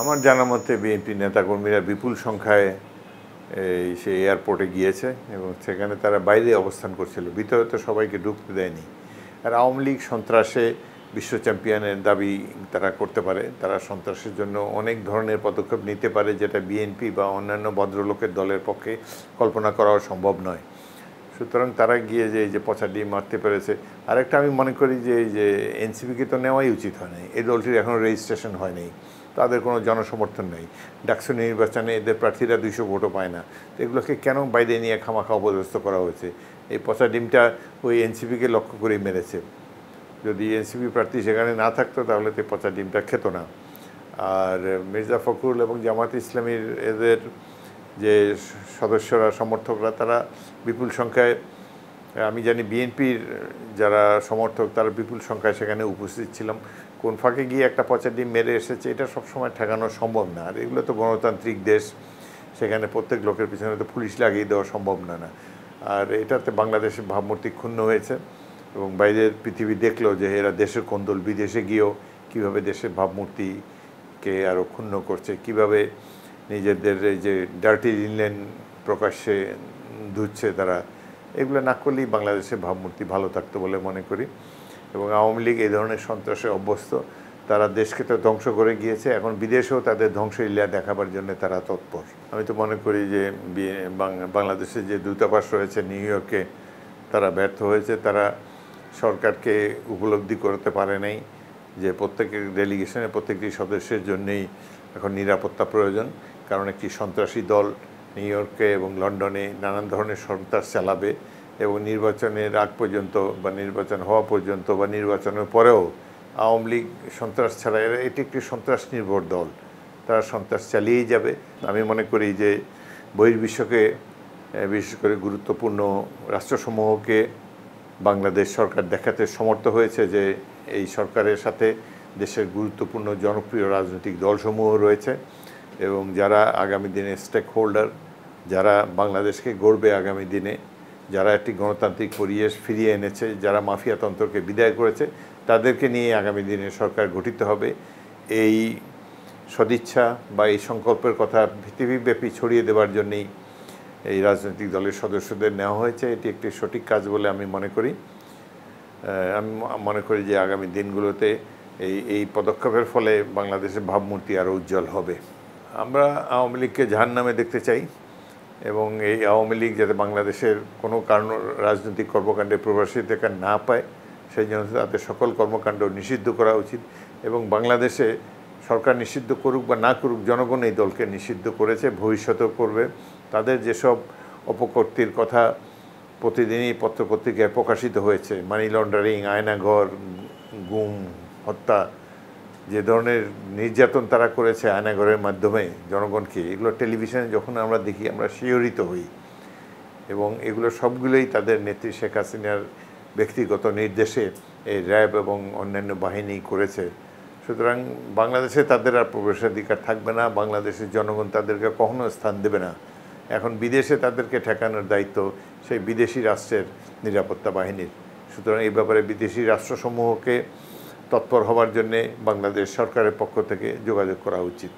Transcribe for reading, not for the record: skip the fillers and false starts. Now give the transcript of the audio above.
আমার জানা মতে বিএনপি নেতাকর্মীরা বিপুল সংখ্যায় সেই এয়ারপোর্টে গিয়েছে এবং সেখানে তারা বাইরে অবস্থান করছিল, ভিতরে তো সবাইকে ঢুকতে দেয়নি। আর আওয়ামী লীগ সন্ত্রাসে বিশ্ব চ্যাম্পিয়নের দাবি তারা করতে পারে, তারা সন্ত্রাসের জন্য অনেক ধরনের পদক্ষেপ নিতে পারে, যেটা বিএনপি বা অন্যান্য ভদ্রলোকের দলের পক্ষে কল্পনা করাও সম্ভব নয়। সুতরাং তারা গিয়ে যে এই যে পচা ডিম মারতে পেরেছে। আরেকটা আমি মনে করি যে এই যে এনসিপিকে তো নেওয়াই উচিত হয় নাই, এই দলটির এখনও রেজিস্ট্রেশন হয়নি, তাদের কোনো জনসমর্থন নেই, ডাকসু নির্বাচনে এদের প্রার্থীরা 200 ভোটও পায় না। তো এগুলোকে কেন বাইরে নিয়ে খামাখা অপদস্থ করা হয়েছে? এই পচা ডিমটা ওই এনসিপিকে লক্ষ্য করেই মেরেছে। যদি এনসিপি প্রার্থী সেখানে না থাকতো তাহলে তো পচা ডিমটা খেত না। আর মির্জা ফখরুল এবং জামাত ইসলামীর এদের যে সদস্যরা, সমর্থকরা, তারা বিপুল সংখ্যায়, আমি জানি বিএনপির যারা সমর্থক তারা বিপুল সংখ্যায় সেখানে উপস্থিত ছিলাম। কোন ফাঁকে গিয়ে একটা পচা ডিম মেরে এসেছে এটা সবসময় ঠেকানো সম্ভব না। আর এগুলো তো গণতান্ত্রিক দেশ, সেখানে প্রত্যেক লোকের পিছনে তো পুলিশ লাগিয়ে দেওয়া সম্ভব না। আর এটাতে বাংলাদেশের ভাবমূর্তি ক্ষুণ্ণ হয়েছে এবং বাইরের পৃথিবী দেখলো যে এরা দেশের কোন্দল, বিদেশে গিয়েও কীভাবে দেশের ভাবমূর্তিকে আরও ক্ষুণ্ণ করছে, কিভাবে নিজেদের এই যে ডার্টি ইনল্যান্ড প্রকাশ্যে ধুচ্ছে তারা। এগুলো না করলেই বাংলাদেশের ভাবমূর্তি ভালো থাকতো বলে মনে করি। এবং আওয়ামী লীগ এই ধরনের সন্ত্রাসে অভ্যস্ত, তারা দেশকে তো ধ্বংস করে গিয়েছে, এখন বিদেশেও তাদের ধ্বংসলীলা দেখাবার জন্য তারা তৎপর। আমি তো মনে করি যে বাংলাদেশে যে দূতাবাস রয়েছে নিউ ইয়র্কে, তারা ব্যর্থ হয়েছে। তারা সরকারকে উপলব্ধি করতে পারে নাই যে প্রত্যেকের ডেলিগেশনে প্রত্যেকটি সদস্যের জন্যেই এখন নিরাপত্তা প্রয়োজন, কারণ একটি সন্ত্রাসী দল নিউ ইয়র্কে এবং লন্ডনে নানান ধরনের সন্ত্রাস চালাবে এবং নির্বাচনের আগ পর্যন্ত বা নির্বাচন হওয়া পর্যন্ত বা নির্বাচনের পরেও আওয়ামী লীগ সন্ত্রাস ছাড়া, এটি একটি সন্ত্রাস নির্ভর দল, তারা সন্ত্রাস চালিয়েই যাবে। আমি মনে করি যে বহির্বিশ্বকে, বিশেষ করে গুরুত্বপূর্ণ রাষ্ট্রসমূহকে বাংলাদেশ সরকার দেখাতে সমর্থ হয়েছে যে এই সরকারের সাথে দেশের গুরুত্বপূর্ণ জনপ্রিয় রাজনৈতিক দলসমূহ রয়েছে এবং যারা আগামী দিনে স্টেক হোল্ডার, যারা বাংলাদেশকে গড়বে আগামী দিনে, যারা একটি গণতান্ত্রিক পরিবেশ ফিরিয়ে এনেছে, যারা মাফিয়াতন্ত্রকে বিদায় করেছে, তাদেরকে নিয়ে আগামী দিনে সরকার গঠিত হবে। এই সদিচ্ছা বা এই সংকল্পের কথা পৃথিবীব্যাপী ছড়িয়ে দেওয়ার জন্যেই এই রাজনৈতিক দলের সদস্যদের নেওয়া হয়েছে। এটি একটি সঠিক কাজ বলে আমি মনে করি। আমি মনে করি যে আগামী দিনগুলোতে এই পদক্ষেপের ফলে বাংলাদেশের ভাবমূর্তি আরও উজ্জ্বল হবে। আমরা আওয়ামী লীগকে জাহান্নামে দেখতে চাই এবং এই আওয়ামী লীগ যাতে বাংলাদেশের কোনো কারণ রাজনৈতিক কর্মকাণ্ডে প্রবেশাধিকার না পায়, সেই জন্য তাদের সকল কর্মকাণ্ড নিষিদ্ধ করা উচিত। এবং বাংলাদেশে সরকার নিষিদ্ধ করুক বা না করুক, জনগণ এই দলকে নিষিদ্ধ করেছে, ভবিষ্যতেও করবে। তাদের যেসব অপকর্তির কথা প্রতিদিনই পত্রপত্রিকায় প্রকাশিত হয়েছে, মানি লন্ডারিং, আয়নাঘর, গুম, হত্যা, যে ধরনের নির্যাতন তারা করেছে আয়নাঘরের মাধ্যমে জনগণকে, এগুলো টেলিভিশনে যখন আমরা দেখি আমরা শিহরিত হই। এবং এগুলো সবগুলোই তাদের নেত্রী শেখ হাসিনার ব্যক্তিগত নির্দেশে এই র্যাব এবং অন্যান্য বাহিনী করেছে। সুতরাং বাংলাদেশে তাদের আর প্রবেশাধিকার থাকবে না, বাংলাদেশের জনগণ তাদেরকে কখনো স্থান দেবে না। এখন বিদেশে তাদেরকে ঠেকানোর দায়িত্ব সেই বিদেশি রাষ্ট্রের নিরাপত্তা বাহিনীর। সুতরাং এই ব্যাপারে বিদেশি রাষ্ট্রসমূহকে তৎপর হওয়ার জন্যে বাংলাদেশ সরকারের পক্ষ থেকে যোগাযোগ করা উচিত।